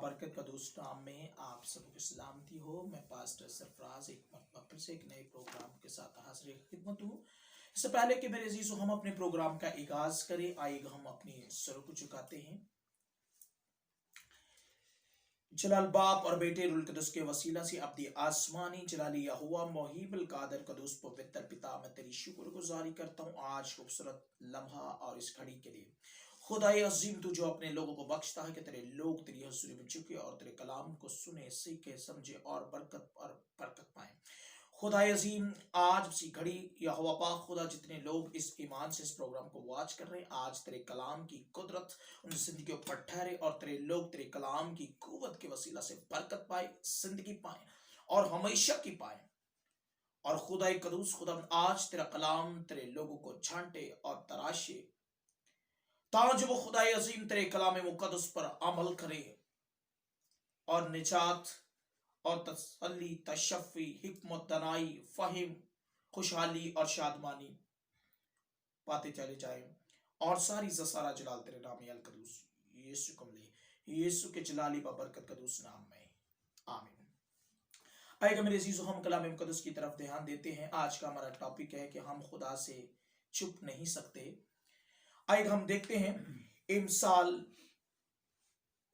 बाबरकत का दोस्त नाम में आप सबको सलामती हो। मैं पास्टर सरफराज एक मरतबा फिर से एक नए प्रोग्राम के साथ हाजिर खिदमत हूँ। इससे पहले कि मेरे अजीजों हम अपने प्रोग्राम का आगाज करें, आइए हम अपनी सरों को झुकाते हैं। जलाल बाप और बेटे रुल कदस के वसीला से अब्दी आसमानी जलाली यहोवा मोहीबुल कादर कदूस पवित्र पिता, मैं तेरी शुक्रगुजारी करता हूँ आज खूबसूरत लम्हा और इस घड़ी के लिए। खुदाए अजीम, तू जो अपने लोगों को बख्शता है कि तेरे लोग तेरी हज़ूरी में झुके और तेरे कलाम को सुने, सीखे, समझे और बरकत पाए। खुदाए अजीम, आज सी घड़ी यहोवा पाक खुदा, जितने लोग इस ईमान से इस प्रोग्राम को वॉच कर रहे हैं, आज तेरे कलाम की कुदरत उन जिंदगियों पर ठहरे और तेरे लोग तेरे कलाम की कुव्वत के वसीला से बरकत पाए, जिंदगी पाए और हमेशा की पाए। और खुदाए कदूस खुदा, आज तेरा कलाम तेरे लोगों को छांटे और तराशे, ताकि वो खुदाए अजीम तेरे कलाम मुकद्दस पर अमल करे और निजात और तसल्ली, तशफ़ी, हिकमत, दनाई, फहिम, खुशहाली और शादमानी पाते चले जाए। और सारी सारा जलाल तेरे नाम अल कदूस यीशु कमले यीशु के जलाली बबरकत कदूस नाम में, आमीन। आइए मेरे अजीजों, हम कलाम मुकद्दस की तरफ ध्यान देते हैं। आज का हमारा टॉपिक है कि हम खुदा से छुप नहीं सकते। आइए हम देखते हैं इमसाल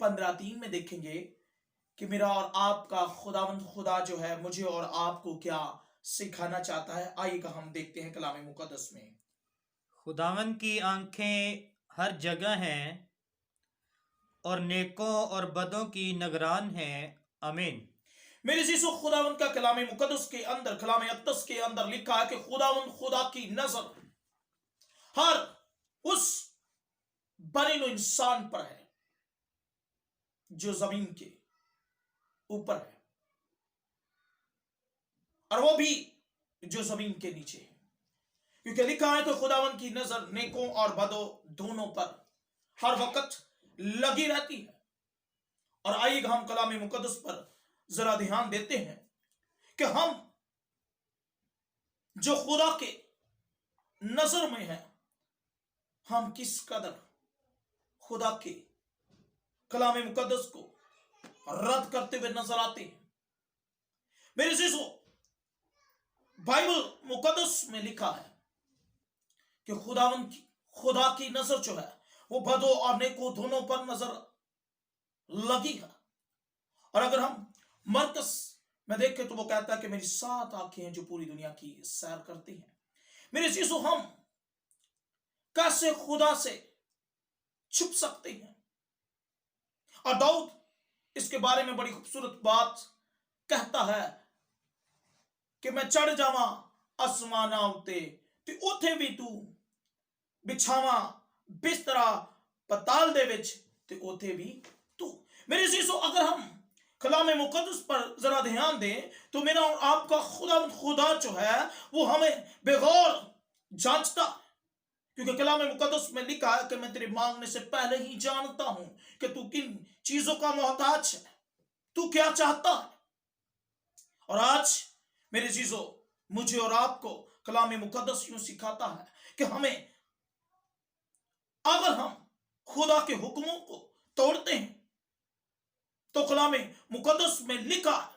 15:3 में देखेंगे कि मेरा और आपका खुदावंद खुदा जो है मुझे और आपको क्या सिखाना चाहता है। आइए हम देखते हैं कलाम मुकद्दस में। खुदावंद की आंखें हर जगह हैं और नेकों और बदों की निगरान हैं। आमीन। मेरे जीसो, खुदावंद का कलाम मुकद्दस के अंदर, कलाम अक़दस के अंदर लिखा है कि खुदावंद खुदा की नजर हर उस बने इंसान पर है जो जमीन के ऊपर है और वो भी जो जमीन के नीचे है, क्योंकि लिखा है कि खुदावंद की नजर नेकों और बदों दोनों पर हर वक्त लगी रहती है। और आइए हम कलाम मुकद्दस पर जरा ध्यान देते हैं कि हम जो खुदा के नजर में है, हम किस कदर खुदा के कलाम मुकद्दस को रद्द करते हुए नजर आते हैं। मेरे अजीजों, बाइबल मुकद्दस में लिखा है कि खुदा की नजर जो है वो बदों और नेकों दोनों पर नजर लगी है। और अगर हम मरकस में देखें तो वो कहता है कि मेरी 7 आंखें हैं जो पूरी दुनिया की सैर करती हैं। मेरे अजीजों, हम कैसे खुदा से छुप सकते हैं? और दाऊद इसके बारे में बड़ी खूबसूरत बात कहता है कि मैं चढ़ जावा आसमाना उते ते उथे भी तू, बिछावा बिस्तरा पताल दे विच ते उथे भी तू। मेरे अजीजों, अगर हम कलाम मुकद्दस पर जरा ध्यान दें तो मेरा और आपका खुदा जो है वो हमें बेगौर जांचता है, क्योंकि कलाम मुकद्दस में लिखा है कि मैं तेरे मांगने से पहले ही जानता हूं कि तू किन चीजों का मोहताज है, तू क्या चाहता है। और आज मेरे चीजों, मुझे और आपको कलाम मुकद्दस यूं सिखाता है कि हमें, अगर हम खुदा के हुक्मों को तोड़ते हैं तो कलाम मुकद्दस में लिखा है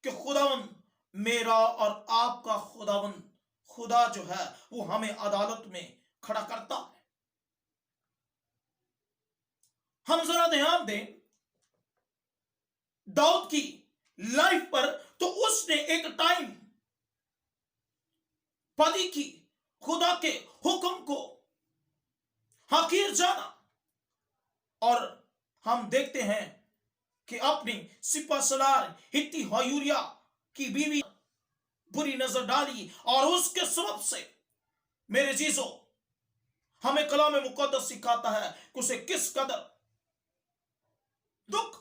कि खुदावंद, मेरा और आपका खुदा जो है वो हमें अदालत में खड़ा करता है। हम जरा ध्यान दें दाऊद की लाइफ पर, तो उसने एक टाइम पदी की, खुदा के हुक्म को हकीर जाना। और हम देखते हैं कि अपनी सिपहसालार हित्ती यूरिया की बीवी बुरी नजर डाली और उसके सबब से मेरे जीजों हमें कलाम मुकद्दस सिखाता है कि उसे किस कदर दुख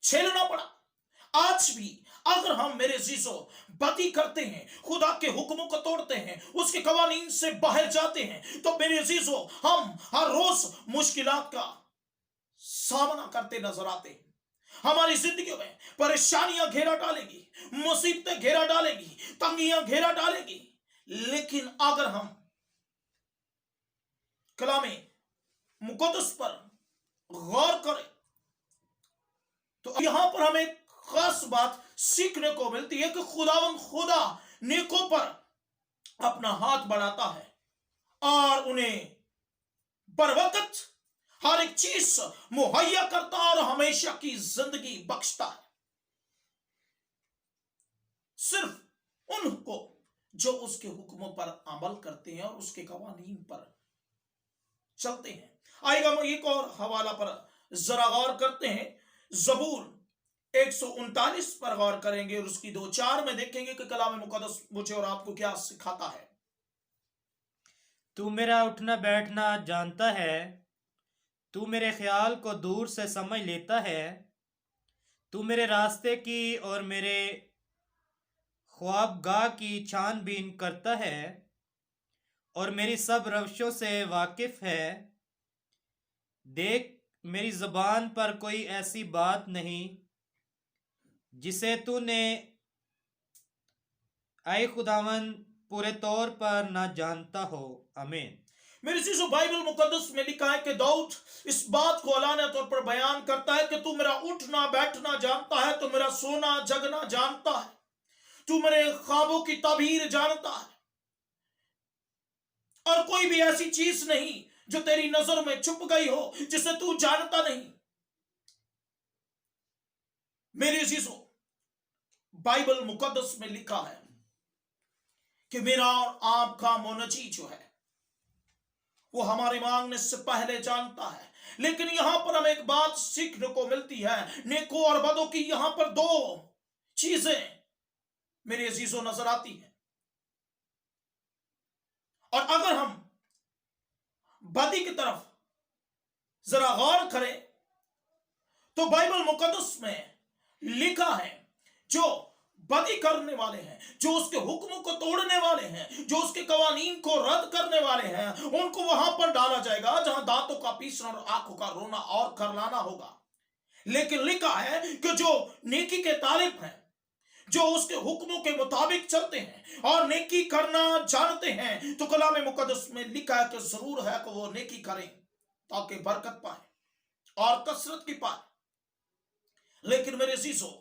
झेलना पड़ा। आज भी अगर हम मेरे जीजों बदी करते हैं, खुदा के हुक्मों को तोड़ते हैं, उसके कवानीन से बाहर जाते हैं, तो मेरे जीजों हम हर रोज मुश्किलात का सामना करते नजर आते हैं। हमारी जिंदगी में परेशानियां घेरा डालेगी, मुसीबतें घेरा डालेगी, तंगियां घेरा डालेगी। लेकिन अगर हम कलाम मुकद्दस पर गौर करें तो यहां पर हमें खास बात सीखने को मिलती है कि खुदावंद खुदा नेकों पर अपना हाथ बढ़ाता है और उन्हें बर वक्त हर एक चीज मुहैया करता है और हमेशा की जिंदगी बख्शता है। सिर्फ उनको जो उसके हुक्मों पर अमल करते हैं और उसके कवानीन पर चलते हैं। आइए हम एक और हवाला पर जरा गौर करते हैं। जबूर 139 पर गौर करेंगे और उसकी 2-4 में देखेंगे कि कलाम मुकद्दस मुझे और आपको क्या सिखाता है। तू मेरा उठना बैठना जानता है, तू मेरे ख्याल को दूर से समझ लेता है, तू मेरे रास्ते की और मेरे ख्वाबगाह की छानबीन करता है और मेरी सब रविशों से वाकिफ है। देख, मेरी ज़बान पर कोई ऐसी बात नहीं जिसे तूने आए खुदावन पूरे तौर पर ना जानता हो। आमीन। मेरे चीजों बाइबल मुकद्दस में लिखा है कि दाऊद इस बात को अलाना तौर पर बयान करता है कि तू मेरा उठना बैठना जानता है, तू मेरा सोना जगना जानता है, तू मेरे ख्वाबों की ताबीर जानता है और कोई भी ऐसी चीज नहीं जो तेरी नजर में छुप गई हो जिसे तू जानता नहीं। मेरे अजीजों, बाइबल मुकद्दस में लिखा है कि मेरा और आपका मोनजी जो है वो हमारे मांगने से पहले जानता है। लेकिन यहां पर हमें एक बात सीखने को मिलती है, नेकों और बदों की यहां पर 2 चीजें मेरे अजीजों नजर आती हैं। और अगर हम बदी की तरफ जरा गौर करें तो बाइबल मुकद्दस में लिखा है जो बदी करने वाले हैं, जो उसके हुक्मों को तोड़ने वाले हैं, जो उसके कवानीन को रद्द करने वाले हैं, उनको वहां पर डाला जाएगा जहां दांतों का पीसना और आंखों का रोना और करलाना होगा। लेकिन लिखा है कि जो नेकी के तालिब हैं, जो उसके हुक्मों के मुताबिक चलते हैं और नेकी करना जानते हैं, तो कलाम मुकद्दस में लिखा है कि जरूर है कि वो नेकी करें ताकि बरकत पाए और कसरत की पाए। लेकिन मेरे अजीजों,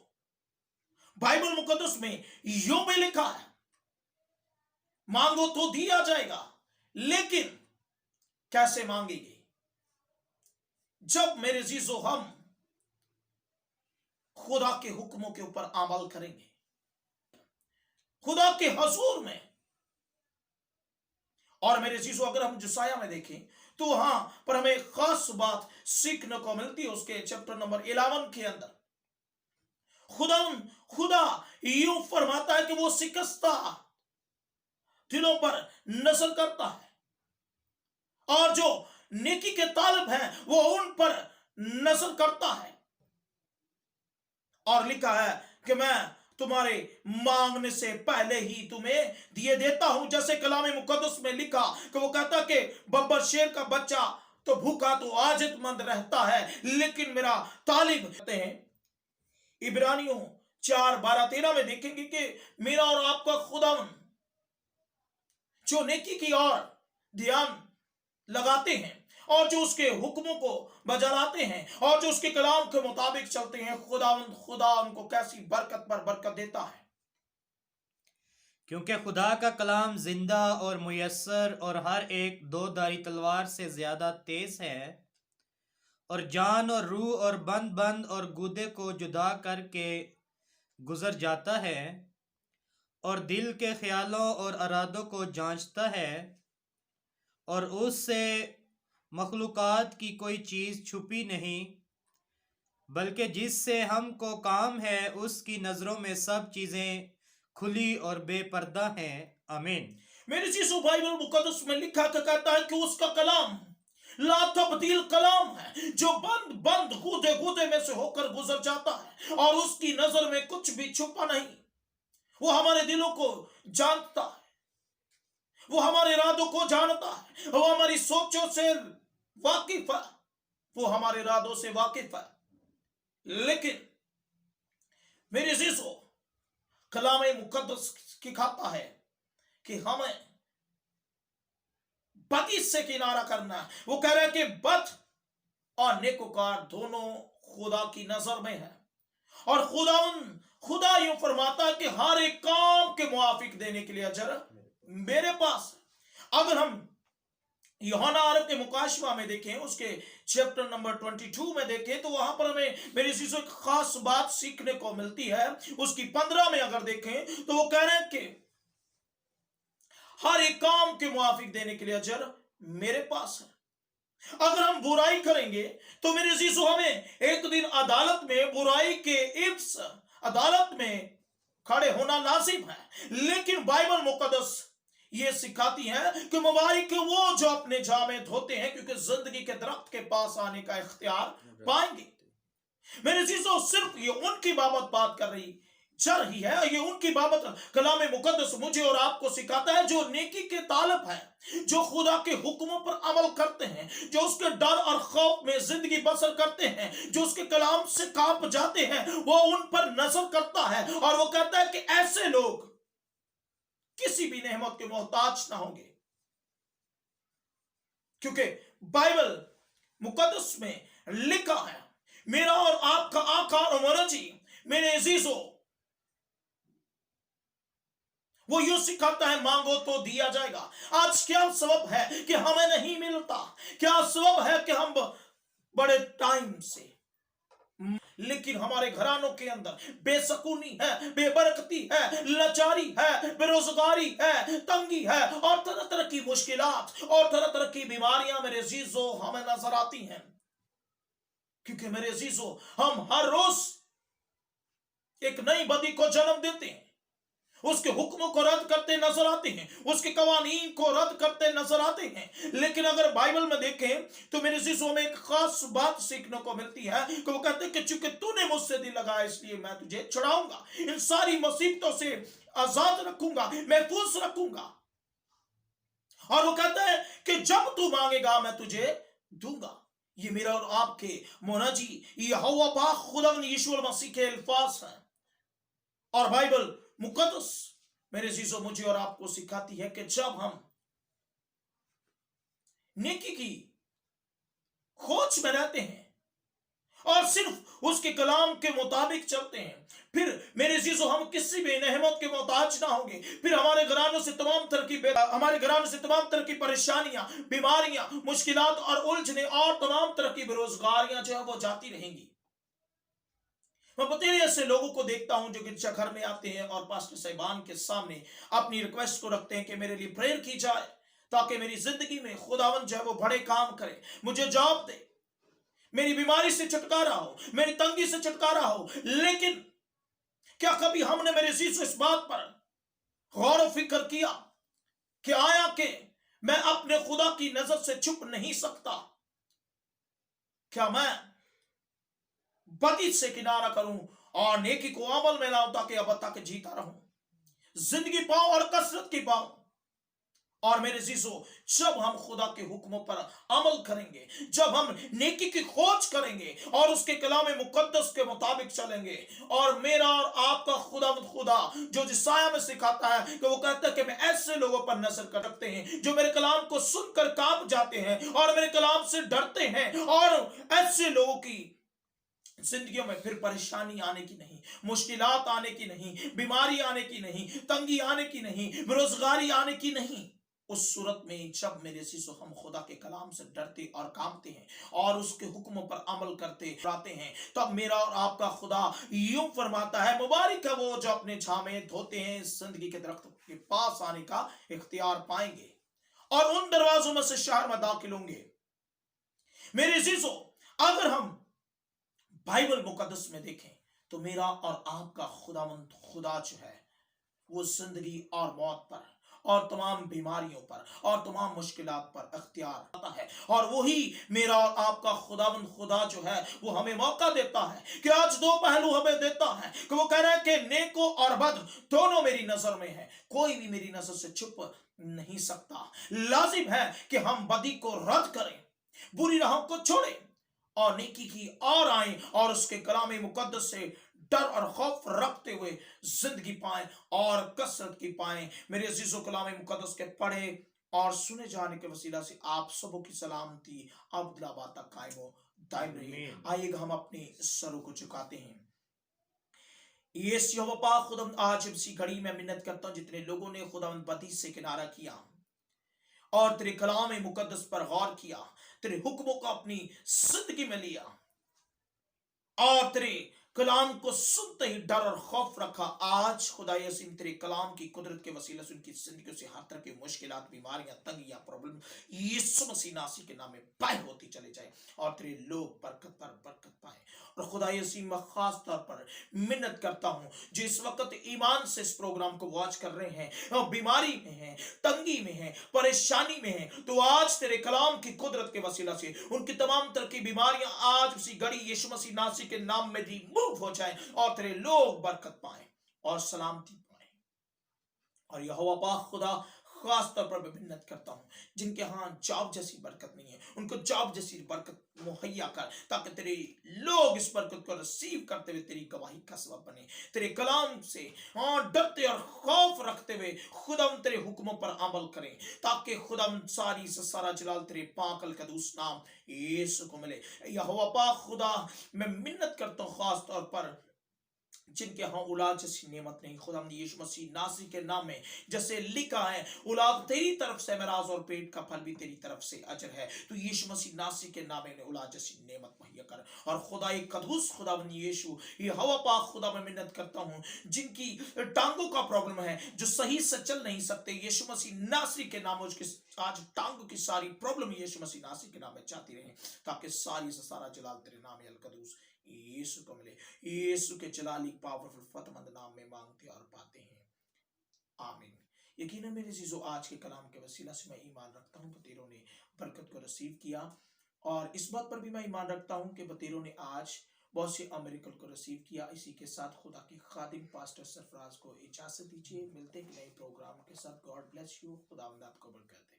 बाइबल मुकद्दस में यूं भी लिखा है, मांगो तो दिया जाएगा, लेकिन कैसे मांगेंगे? जब मेरे अजीजों हम खुदा के हुक्मों के ऊपर अमल करेंगे, खुदा के हजूर में। और मेरे अजीजों, अगर हम जुसाया में देखें तो वहां पर हमें खास बात सीखने को मिलती है। उसके चैप्टर नंबर 11 के अंदर खुदा यूं फरमाता है कि वो शिकस्ता दिलों पर नजर करता है और जो नेकी के तालिब हैं वो उन पर नजर करता है। और लिखा है कि मैं तुम्हारे मांगने से पहले ही तुम्हें दिए देता हूं। जैसे कलाम मुकद्दस में लिखा कि वो कहता कि बब्बर शेर का बच्चा तो भूखा तो आजितमंद रहता है, लेकिन मेरा तालिब कहते हैं। इब्रानियों 4:12-13 में देखेंगे कि मेरा और आपका खुदावन जो नेकी की ओर ध्यान लगाते हैं और जो उसके हुक्मों को बजा लाते हैं और जो उसके कलाम के मुताबिक चलते हैं, खुदा उनको कैसी बरकत पर बरकत देता है। क्योंकि खुदा का कलाम जिंदा और मुयस्सर और हर एक 2-धारी तलवार से ज्यादा तेज है और जान और रूह और बंद बंद और गूदे को जुदा करके गुजर जाता है और दिल के ख्यालों और अरादों को जांचता है और उससे मखलूकात की कोई चीज़ छुपी नहीं, बल्कि जिससे हमको काम है उसकी नज़रों में सब चीज़ें खुली और बेपर्दा हैं। आमीन। मेरे चीजों, बाइबल मुकद्दस में लिखा कहता है कि उसका कलाम ला तब्दील कलाम है जो बंद बंद गूदे गूदे में से होकर गुजर जाता है और उसकी नजर में कुछ भी छुपा नहीं। वो हमारे दिलों को जानता है, वो हमारे इरादों को जानता है, वो हमारी सोचों से वाकिफ है, वो हमारे इरादों से वाकिफ है। लेकिन मेरे अजीजों, कलाम मुकद्दस सिखाता है कि हमें बदी से किनारा करना है। वो कह रहा है कि बद और नेकोकार दोनों खुदा की नजर में है। और खुदा यूं फरमाता है कि हर एक काम के मुआफिक देने के लिए अजर मेरे पास है। अगर हम यूहन्ना अरब के मुकाशवा में देखें, उसके चैप्टर नंबर 22 में देखें, तो वहां पर हमें मेरे चीजों एक खास बात सीखने को मिलती है। उसकी 15 में अगर देखें तो वो कह रहे हैं कि हर एक काम के मुआफिक देने के लिए अजर मेरे पास है। अगर हम बुराई करेंगे तो मेरे अजीजों हमें एक दिन अदालत में बुराई के इब्स अदालत में खड़े होना लाजिम है। लेकिन बाइबल मुकद्दस ये सिखाती है कि मुबारक वो जो अपने जामे धोते हैं, क्योंकि जिंदगी के दरख्त के पास आने का इख्तियार पाएंगे। मेरे चीजों सिर्फ ये उनकी बाबत बात कर रही जा रही है, ये उनकी बाबत कलाम मुकद्दस मुझे और आपको सिखाता है जो नेकी के तालब है, जो खुदा के हुक्मों पर अमल करते हैं, जो उसके डर और खौफ में जिंदगी बसर करते हैं, जो उसके कलाम से कांप जाते हैं, वो उन पर नजर करता है और वो कहता है कि ऐसे लोग किसी भी नेमत के मोहताज ना होंगे। क्योंकि बाइबल मुकद्दस में लिखा है, मेरा और आपका आका और मौलाजी मेरे अजीजों वो यूं सिखाता है, मांगो तो दिया जाएगा। आज क्या सबब है कि हमें नहीं मिलता? क्या सबब है कि हम बड़े टाइम से, लेकिन हमारे घरानों के अंदर बेसकूनी है, बेबरकती है, लाचारी है, बेरोजगारी है, तंगी है और तरह तरह की मुश्किलात और तरह तरह की बीमारियां मेरे अजीजों हमें नजर आती हैं। क्योंकि मेरे अजीजों हम हर रोज एक नई बदी को जन्म देते हैं, उसके हुक्मों को रद्द करते नजर आते हैं, उसके कवानीन को रद्द करते नजर आते हैं। लेकिन अगर बाइबल में देखें तो मेरे अजीजों में एक खास बात सीखने को मिलती है कि वो कहते हैं कि चूंकि तूने मुझसे दिल लगाया इसलिए मैं तुझे छुड़ाऊंगा, इन सारी मुसीबतों से आजाद रखूंगा, महफूज रखूंगा। और वो कहता है कि जब तू मांगेगा मैं तुझे दूंगा। ये मेरा और आपके मोनाजी यहोवा पाक खुदा यीशु मसीह के अल्फाज हैं। और बाइबल मुकद्दस मेरे अजीजों मुझे और आपको सिखाती है कि जब हम नेकी की खोज में रहते हैं और सिर्फ उसके कलाम के मुताबिक चलते हैं, फिर मेरे अजीजों हम किसी भी नेमत के मोहताज ना होंगे। फिर हमारे घरानों से तमाम तरह की परेशानियां, बीमारियां, मुश्किलात और उलझने और तमाम तरह की बेरोजगारियां जो है वो जाती रहेंगी। मैं बतेरे ऐसे लोगों को देखता हूं जो गिरजाघर में आते हैं और पास्टर साहिबान के सामने अपनी रिक्वेस्ट को रखते हैं कि मेरे लिए प्रेयर की जाए ताकि मेरी जिंदगी में खुदावंद जो है वो बड़े काम करे, मुझे जॉब दे, मेरी बीमारी से छुटकारा हो, मेरी तंगी से छुटकारा हो। लेकिन क्या कभी हमने मेरे अजीजों इस बात पर गौर व फिक्र किया कि आया कि मैं अपने खुदा की नजर से छुप नहीं सकता? क्या मैं बदी से किनारा करूं और नेकी को अमल में लाऊं ताकि अब तक जीता रहूं, जिंदगी पाऊं और कसरत की पाऊं? और मेरे अजीजों जब हम खुदा के हुक्मों पर अमल करेंगे, जब हम नेकी की खोज करेंगे और उसके कलाम मुकद्दस के मुताबिक चलेंगे, और मेरा और आपका खुदा जो जिसाया में सिखाता है कि वो कहता है कि मैं ऐसे लोगों पर नजर कर रखते हैं जो मेरे कलाम को सुनकर कांप जाते हैं और मेरे कलाम से डरते हैं, और ऐसे लोगों की जिंदगियों में फिर परेशानी आने की नहीं, मुश्किलात आने की नहीं, बीमारी आने की नहीं, तंगी आने की नहीं, बेरोजगारी आने की नहीं। उस सूरत में जब मेरे अजीजों हम खुदा के कलाम से डरते और कांपते हैं और उसके हुक्मों पर अमल करते रहते हैं, तब मेरा और आपका खुदा यूं फरमाता है, मुबारक है वो जो अपने छामे धोते हैं, जिंदगी के दरख्त के पास आने का इख्तियार पाएंगे और उन दरवाजों में से शहर में दाखिल होंगे। मेरे अजीजों अगर हम बाइबल मुकद्दस में देखें तो मेरा और आपका खुदावंद खुदा जो है वो जिंदगी और मौत पर और तमाम बीमारियों पर और तमाम मुश्किलात पर अख्तियार आता है। और वही मेरा और आपका खुदावंद खुदा जो है वो हमें मौका देता है कि आज दो पहलू हमें देता है कि वो कह रहा है कि नेको और बद दोनों मेरी नजर में है, कोई भी मेरी नजर से छुप नहीं सकता। लाजिम है कि हम बदी को रद्द करें, बुरी राहों को छोड़ें और नेकी की और आए और उसके कलाम मुकद्दस से डर और खौफ रखते हुए जिंदगी पाएं और कसरत की पाएं। मेरे अजीजों कलाम मुकद्दस के पढ़े और सुने जाने के वसीला से आप सबों की सलामती अब दिलाबाद तक कायम हो दायम रही। आइएगा हम अपने सरों को झुकाते हैं। यीशु यहोवा पाक खुदावंद आज इसी घड़ी में मिन्नत करता हूं जितने लोगों ने खुदावंद बदी से किनारा किया और तेरे कलाम मुकद्दस पर गौर किया, तेरे हुक्मों को अपनी जिंदगी में लिया और तेरे कलाम को सुनते ही डर और खौफ रखा, आज खुदा यसीम तेरे कलाम की कुदरत के वसीले से उनकी जिंदगी से हर तरह की मुश्किलात, बीमारियां, तंगियां, प्रॉब्लम यीशु मसीह नासी के नाम में बाहर होती चले जाए और तेरे लोग बरकत पर बरकत पाए। और खुदा यसीम मैं खास तौर पर मिन्नत करता हूं जो इस वक्त ईमान से इस प्रोग्राम को वॉच कर रहे हैं और बीमारी में हैं, तंगी में हैं, परेशानी में हैं, तो आज तेरे कलाम की कुदरत के वसीला से उनकी तमाम तरह की बीमारियां आज उसी घड़ी यीशु मसीह नासी के नाम में रिमूव हो जाए और तेरे लोग बरकत पाए और सलामती पाए। और यहोवा पाक खुदा खास तौर पर मैं मिन्नत करता हूं जिनके हां जॉब जैसी बरकत नहीं है, उनको जॉब जैसी बरकत मुहैया कर ताकि तेरे लोग इस बरकत को रिसीव करते हुए तेरी गवाही का सबब बने, तेरे कलाम से डरते और खौफ रखते हुए खुदाम तेरे हुक्मों पर अमल करें ताकि खुदाम सारी से सारा जलाल तेरे पाकल कदूस नाम यीशु को मिले। यहोवा पाक खुदा मैं मिन्नत करता हूं खास तौर पर जिनके यहाँ औलाद जैसी नेमत नहीं, खुदा यीशु मसीह नासी के नाम में जैसे लिखा है औलाद तेरी तरफ से मेराज और पेट का फल भी तेरी तरफ से अजर है, तो यीशु मसीह नासी के नाम में औलाद जैसी नेमत मुहैया कर। और खुदा कदूस खुदा यीशु ये हवा पाक खुदा मैं मिन्नत करता हूँ जिनकी टांगों का प्रॉब्लम है, जो सही से चल नहीं सकते, यीशु मसीह नासी के नाम में उसकी आज टांगों की सारी प्रॉब्लम यीशु मसीह नासी के नाम में जाती रहे ताकि सारी से सारा जलाल तेरे नाम अल कदूस यीशु को मिले। यीशु के जलाली पावरफुल फतमंद नाम में मांगते और पाते हैं, आमीन। यकीनन मेरे चीजों आज के कलाम के वसीला से मैं ईमान रखता हूँ बतेरों ने बरकत को रिसीव किया और इस बात पर भी मैं ईमान रखता हूँ कि बतेरों ने आज बहुत से अमेरिकन को रिसीव किया। इसी के साथ खुदा के खादिम पास्टर सरफराज को इजाजत दीजिए, मिलते हैं नए प्रोग्राम के साथ। गॉड ब्लेस यू, खुदा आपको बरकत दे।